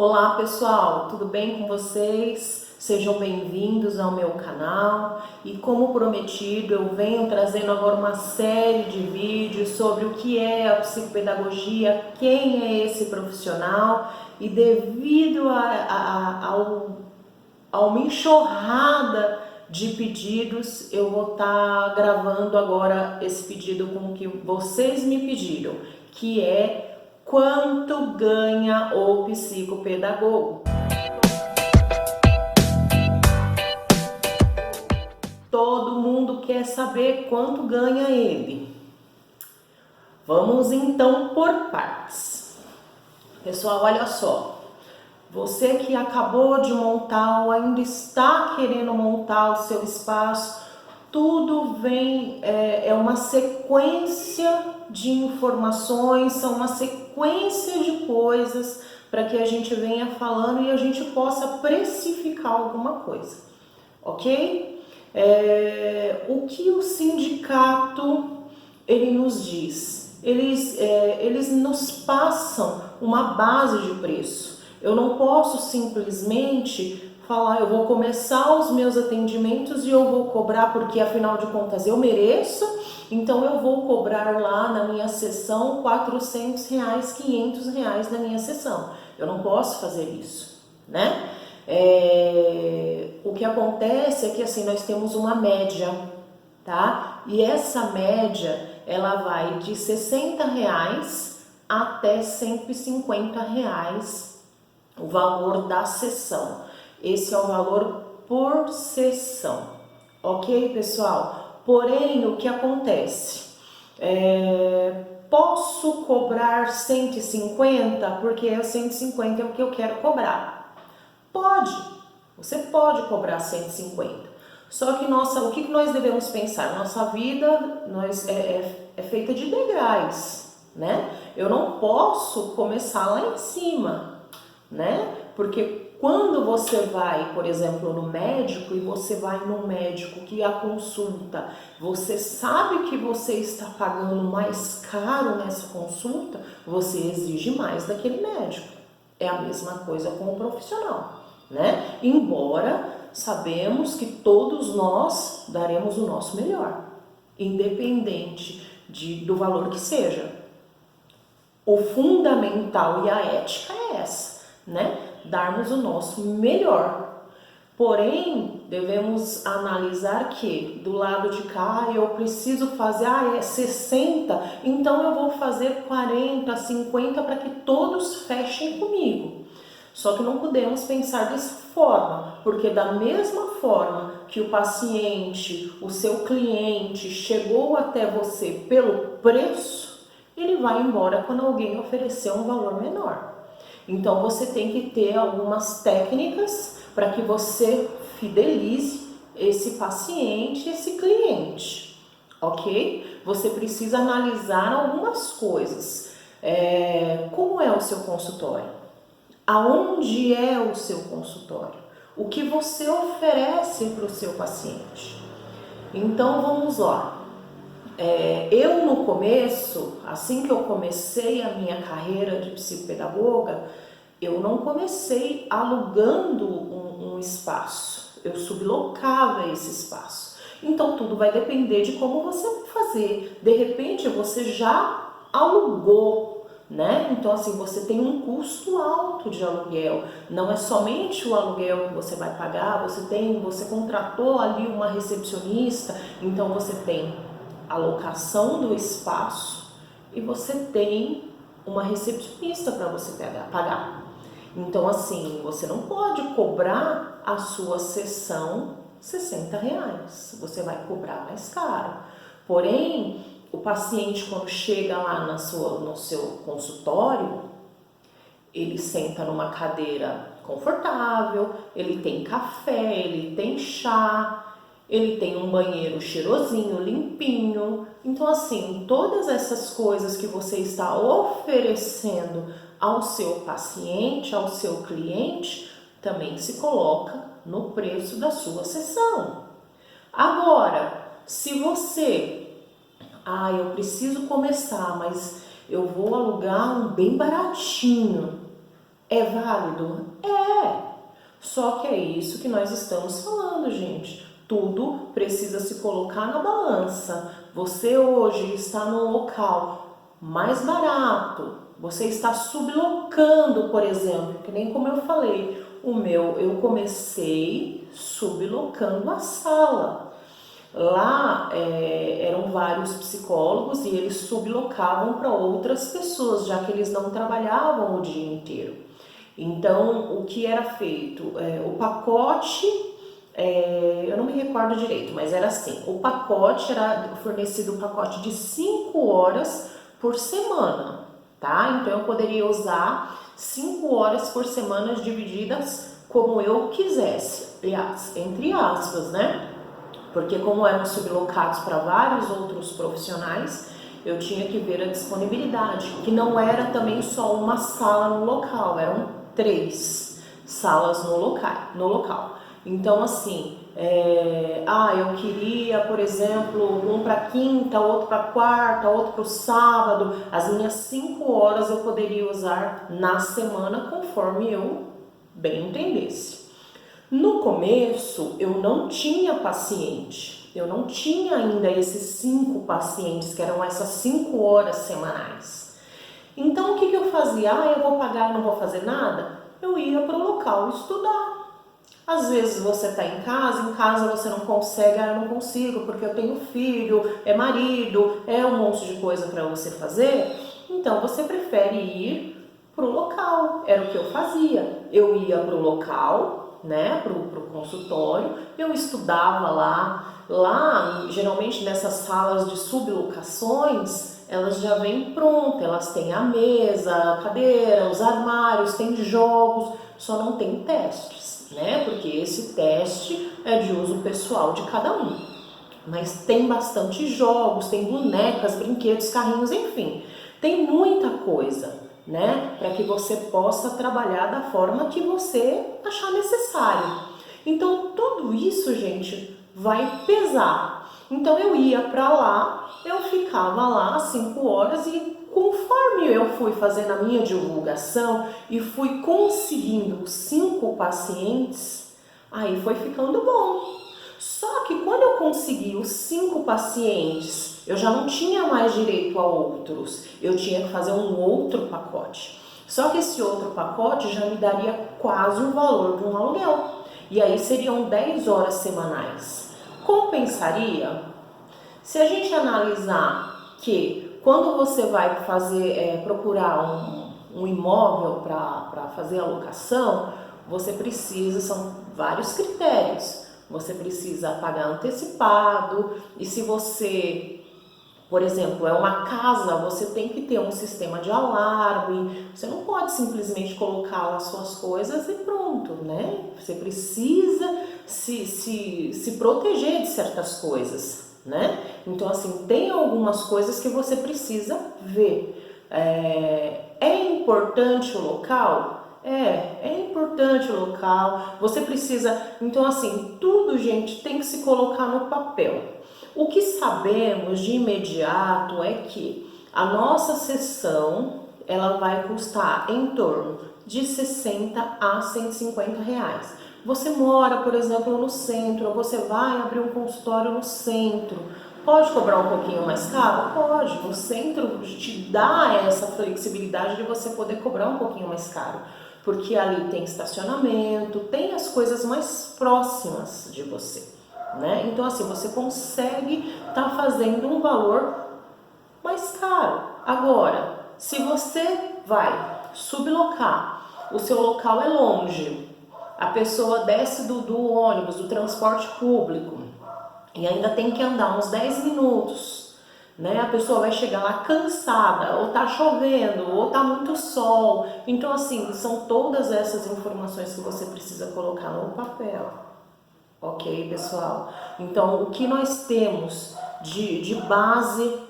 Olá pessoal, tudo bem com vocês? Sejam bem-vindos ao meu canal e como prometido eu venho trazendo agora uma série de vídeos sobre o que é a psicopedagogia, quem é esse profissional e devido a uma enxurrada de pedidos eu vou estar gravando agora esse pedido com o que vocês me pediram, que é quanto ganha o psicopedagogo? Todo mundo quer saber quanto ganha ele. Vamos então por partes. Pessoal, olha só. Você que acabou de montar ou ainda está querendo montar o seu espaço, tudo vem, é uma sequência de informações, são uma sequência de coisas para que a gente venha falando e a gente possa precificar alguma coisa, ok? O que o sindicato ele nos diz? Eles nos passam uma base de preço. Eu não posso simplesmente falar, eu vou começar os meus atendimentos e eu vou cobrar porque afinal de contas eu mereço, então eu vou cobrar lá na minha sessão R$400, R$500 na minha sessão. Eu não posso fazer isso, né? O que acontece é que assim, nós temos uma média, tá? E essa média, ela vai de R$60 até R$150 o valor da sessão. Esse é o valor por sessão, ok, pessoal? Porém, o que acontece? Posso cobrar 150 porque é 150 é o que eu quero cobrar. Pode, você pode cobrar 150. Só que o que nós devemos pensar? Nossa vida é feita de degraus, né? Eu não posso começar lá em cima, né? Porque quando você vai, por exemplo, no médico e você vai no médico que a consulta, você sabe que você está pagando mais caro nessa consulta, você exige mais daquele médico. É a mesma coisa com o profissional, né? Embora sabemos que todos nós daremos o nosso melhor, independente do valor que seja. O fundamental e a ética é essa, né? Darmos o nosso melhor. Porém, devemos analisar que do lado de cá eu preciso fazer, é 60, então eu vou fazer 40, 50 para que todos fechem comigo. Só que não podemos pensar dessa forma, porque da mesma forma que o paciente, o seu cliente chegou até você pelo preço, ele vai embora quando alguém oferecer um valor menor. Então você tem que ter algumas técnicas para que você fidelize esse paciente, esse cliente, ok? Você precisa analisar algumas coisas. Como é o seu consultório? Aonde é o seu consultório? O que você oferece para o seu paciente? Então vamos lá. Eu no começo, assim que eu comecei a minha carreira de psicopedagoga, eu não comecei alugando um espaço, eu sublocava esse espaço. Então tudo vai depender de como você vai fazer. De repente você já alugou, né? Então assim, você tem um custo alto de aluguel. Não é somente o aluguel que você vai pagar, você contratou ali uma recepcionista, então você tem a locação do espaço e você tem uma recepcionista para você pagar. Então assim, você não pode cobrar a sua sessão R$60, você vai cobrar mais caro. Porém, o paciente quando chega lá no seu consultório, ele senta numa cadeira confortável, ele tem café, ele tem chá, ele tem um banheiro cheirosinho, limpinho. Então assim, todas essas coisas que você está oferecendo ao seu paciente, ao seu cliente, também se coloca no preço da sua sessão. Agora, se você, eu preciso começar, mas eu vou alugar um bem baratinho. É válido? É. Só que é isso que nós estamos falando, gente. Tudo precisa se colocar na balança. Você hoje está num local mais barato, você está sublocando, por exemplo, que nem como eu falei, eu comecei sublocando a sala. Lá eram vários psicólogos e eles sublocavam para outras pessoas, já que eles não trabalhavam o dia inteiro. Então, o que era feito? O pacote, eu não me recordo direito, mas era assim, o pacote era fornecido um pacote de 5 horas por semana, tá? Então, eu poderia usar 5 horas por semana divididas como eu quisesse, aliás, entre aspas, né? Porque como eram sublocados para vários outros profissionais, eu tinha que ver a disponibilidade, que não era também só uma sala no local, eram 3 salas no local. Então, assim, eu queria, por exemplo, um para quinta, outro para quarta, outro para o sábado. As minhas 5 horas eu poderia usar na semana conforme eu bem entendesse. No começo, eu não tinha paciente, eu não tinha ainda esses 5 pacientes, que eram essas 5 horas semanais. Então, o que eu fazia? Eu vou pagar, não vou fazer nada? Eu ia para o local estudar. Às vezes você está em casa você não consegue, eu não consigo porque eu tenho filho, é marido, é um monte de coisa para você fazer. Então, você prefere ir para o local, era o que eu fazia. Eu ia para o local, né, para o consultório, eu estudava lá geralmente nessas salas de sublocações, elas já vêm prontas, elas têm a mesa, a cadeira, os armários, tem jogos, só não tem testes, né, porque esse teste é de uso pessoal de cada um. Mas tem bastante jogos, tem bonecas, brinquedos, carrinhos, enfim, tem muita coisa, né, para que você possa trabalhar da forma que você achar necessário. Então, tudo isso, gente, vai pesar. Então, eu ia para lá, eu ficava lá 5 horas e conforme eu fui fazendo a minha divulgação e fui conseguindo 5 pacientes, aí foi ficando bom. Só que quando eu consegui os 5 pacientes, eu já não tinha mais direito a outros. Eu tinha que fazer um outro pacote. Só que esse outro pacote já me daria quase o valor de um aluguel. E aí seriam 10 horas semanais. Compensaria? Se a gente analisar que quando você vai procurar um imóvel para fazer a locação, você precisa, são vários critérios. Você precisa pagar antecipado e se você, por exemplo, é uma casa, você tem que ter um sistema de alarme. Você não pode simplesmente colocar lá suas coisas e pronto, né? Você precisa se proteger de certas coisas, né? Então, assim, tem algumas coisas que você precisa ver. É importante o local? É importante o local, você precisa, então assim, tudo, gente, tem que se colocar no papel. O que sabemos de imediato é que a nossa sessão, ela vai custar em torno de 60 a 150 reais. Você mora, por exemplo, no centro, ou você vai abrir um consultório no centro, pode cobrar um pouquinho mais caro? Pode, o centro te dá essa flexibilidade de você poder cobrar um pouquinho mais caro. Porque ali tem estacionamento, tem as coisas mais próximas de você, né? Então, assim, você consegue estar fazendo um valor mais caro. Agora, se você vai sublocar, o seu local é longe, a pessoa desce do ônibus, do transporte público, e ainda tem que andar uns 10 minutos, né? A pessoa vai chegar lá cansada, ou tá chovendo, ou tá muito sol. Então, assim, são todas essas informações que você precisa colocar no papel. Ok, pessoal? Então, o que nós temos de base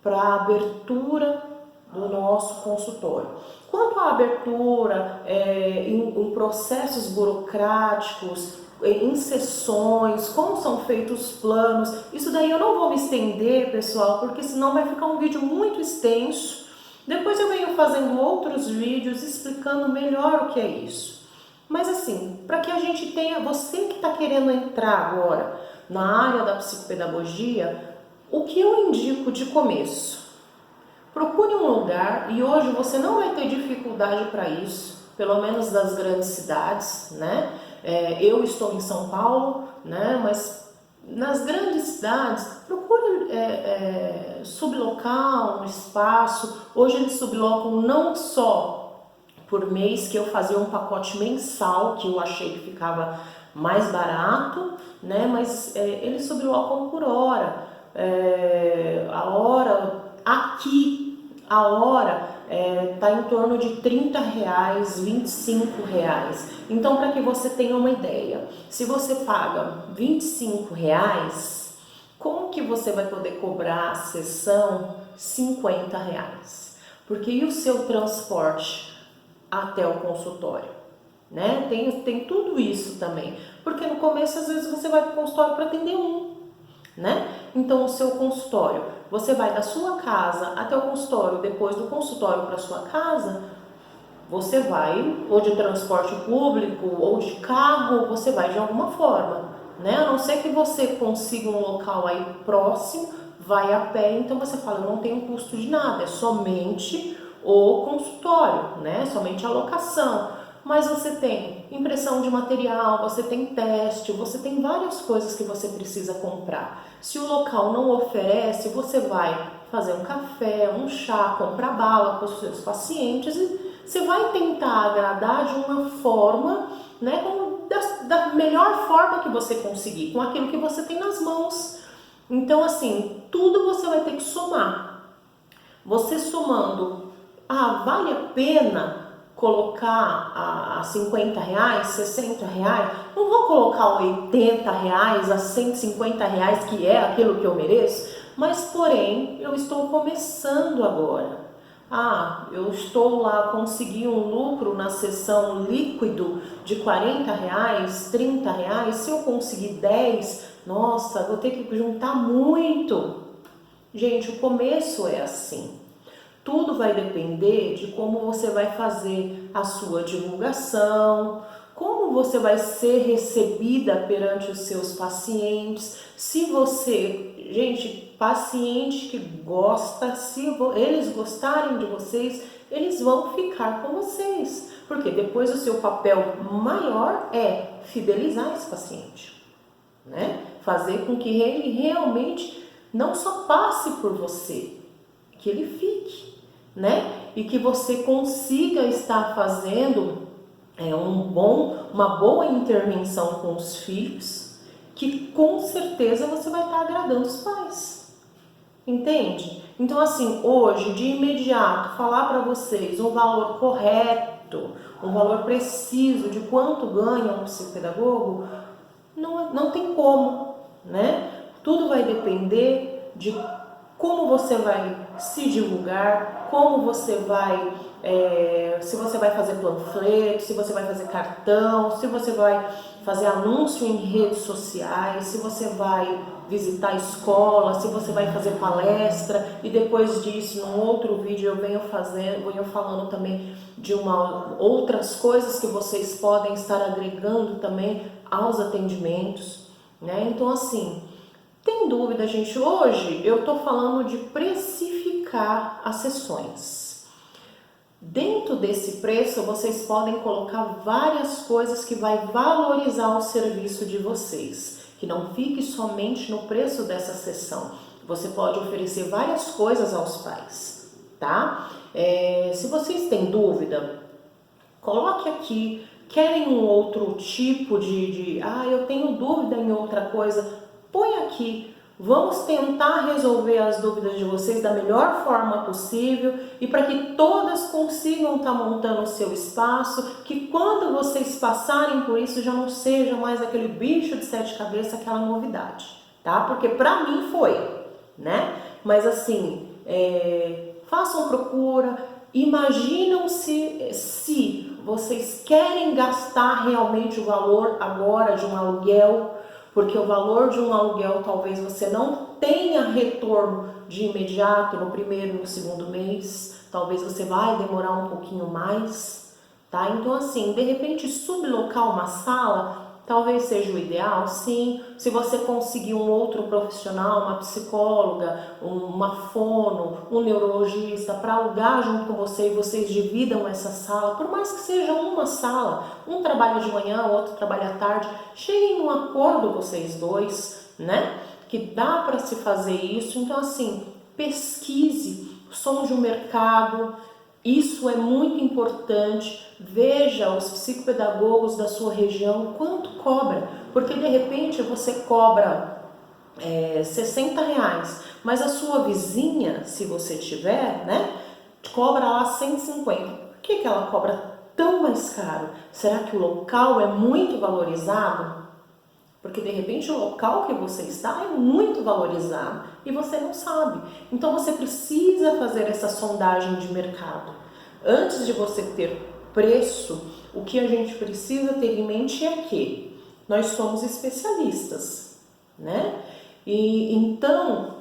para a abertura do nosso consultório? Quanto à abertura, em processos burocráticos, em sessões, como são feitos os planos, isso daí eu não vou me estender, pessoal, porque senão vai ficar um vídeo muito extenso Depois eu venho fazendo outros vídeos explicando melhor o que é isso. Mas assim, para que a gente tenha, você que está querendo entrar agora na área da psicopedagogia, o que eu indico de começo? Procure um lugar, e hoje você não vai ter dificuldade para isso, pelo menos das grandes cidades, né? Eu estou em São Paulo, né? Mas nas grandes cidades, procure sublocar um espaço. Hoje eles sublocam não só por mês, que eu fazia um pacote mensal, que eu achei que ficava mais barato, né? Mas eles sublocam por hora. A hora aqui, a hora tá em torno de R$ 30, R$ 25. Então, para que você tenha uma ideia, se você paga R$ 25, como que você vai poder cobrar a sessão R$ 50? Porque e o seu transporte até o consultório? Né? Tem tudo isso também. Porque no começo, às vezes, você vai para o consultório para atender né? Então, o seu consultório, você vai da sua casa até o consultório, depois do consultório para sua casa, você vai ou de transporte público ou de carro, você vai de alguma forma, né? A não ser que você consiga um local aí próximo, vai a pé, então você fala, eu não tenho custo de nada, é somente o consultório, né? Somente a locação. Mas você tem impressão de material, você tem teste, você tem várias coisas que você precisa comprar. Se o local não oferece, você vai fazer um café, um chá, comprar bala para os seus pacientes e você vai tentar agradar de uma forma, né, da melhor forma que você conseguir, com aquilo que você tem nas mãos. Então, assim, tudo você vai ter que somar. Você somando, vale a pena colocar a R$ 50, R$ 60, não vou colocar R$ 80, a R$ 150, que é aquilo que eu mereço, mas porém eu estou começando agora. Eu estou lá, consegui um lucro na sessão líquido de R$ 40, R$ 30, se eu conseguir 10, nossa, vou ter que juntar muito. Gente, o começo é assim. Tudo vai depender de como você vai fazer a sua divulgação, como você vai ser recebida perante os seus pacientes. Se você, gente, paciente que gosta, se eles gostarem de vocês, eles vão ficar com vocês. Porque depois o seu papel maior é fidelizar esse paciente, né? Fazer com que ele realmente não só passe por você, que ele fique, né? E que você consiga estar fazendo uma boa intervenção com os filhos, que com certeza você vai estar agradando os pais. Entende? Então, assim, hoje, de imediato, falar para vocês um valor correto, um valor preciso de quanto ganha um psicopedagogo, não tem como, né? Tudo vai depender de como você vai se divulgar, como você vai, se você vai fazer panfleto, se você vai fazer cartão, se você vai fazer anúncio em redes sociais, se você vai visitar a escola, se você vai fazer palestra, e depois disso, num outro vídeo, eu venho falando também de outras coisas que vocês podem estar agregando também aos atendimentos, né? Então, assim, tem dúvida, gente? Hoje eu tô falando de precificar as sessões. Dentro desse preço, vocês podem colocar várias coisas que vai valorizar o serviço de vocês, que não fique somente no preço dessa sessão. Você pode oferecer várias coisas aos pais, tá? Se vocês têm dúvida, coloque aqui. Querem um outro tipo eu tenho dúvida em outra coisa, põe aqui. Vamos tentar resolver as dúvidas de vocês da melhor forma possível e para que todas consigam estar montando o seu espaço, que quando vocês passarem por isso já não seja mais aquele bicho de 7 cabeças, aquela novidade, tá? Porque para mim foi, né? Mas assim, façam procura, imaginam se vocês querem gastar realmente o valor agora de um aluguel, porque o valor de um aluguel talvez você não tenha retorno de imediato no primeiro e no segundo mês, talvez você vai demorar um pouquinho mais, tá? Então assim, de repente sublocar uma sala talvez seja o ideal, sim. Se você conseguir um outro profissional, uma psicóloga, uma fono, um neurologista para alugar junto com você e vocês dividam essa sala, por mais que seja uma sala, um trabalha de manhã, o outro trabalha à tarde, cheguem num acordo vocês dois, né? Que dá para se fazer isso. Então assim, pesquise, sonde o mercado. Isso é muito importante. Veja os psicopedagogos da sua região, quanto cobra, porque de repente você cobra R$60, mas a sua vizinha, se você tiver, né, cobra lá 150. Por que ela cobra tão mais caro? Será que o local é muito valorizado? Porque de repente o local que você está é muito valorizado e você não sabe. Então você precisa fazer essa sondagem de mercado. Antes de você ter preço, o que a gente precisa ter em mente é que nós somos especialistas, né? E então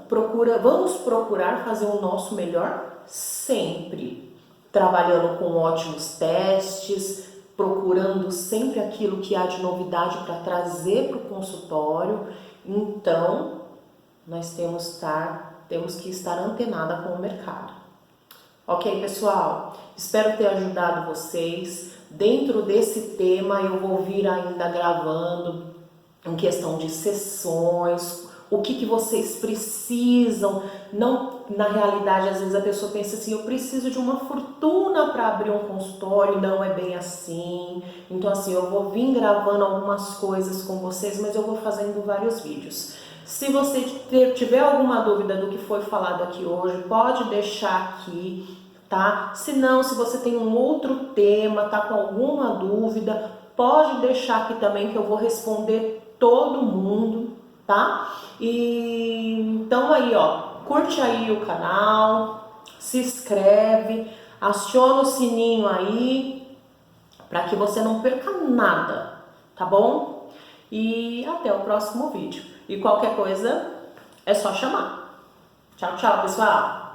vamos procurar fazer o nosso melhor sempre, trabalhando com ótimos testes, procurando sempre aquilo que há de novidade para trazer para o consultório. Então, nós temos que estar antenada com o mercado. Ok, pessoal? Espero ter ajudado vocês. Dentro desse tema, eu vou vir ainda gravando em questão de sessões, o que vocês precisam. Não, na realidade, às vezes a pessoa pensa assim, eu preciso de uma fortuna para abrir um consultório, não é bem assim. Então assim, eu vou vir gravando algumas coisas com vocês, mas eu vou fazendo vários vídeos. Se você tiver alguma dúvida do que foi falado aqui hoje, pode deixar aqui, tá? Se não, se você tem um outro tema, tá com alguma dúvida, pode deixar aqui também que eu vou responder todo mundo, tá? E então aí, ó, curte aí o canal, se inscreve, aciona o sininho aí, para que você não perca nada, tá bom? E até o próximo vídeo. E qualquer coisa é só chamar. Tchau, tchau, pessoal!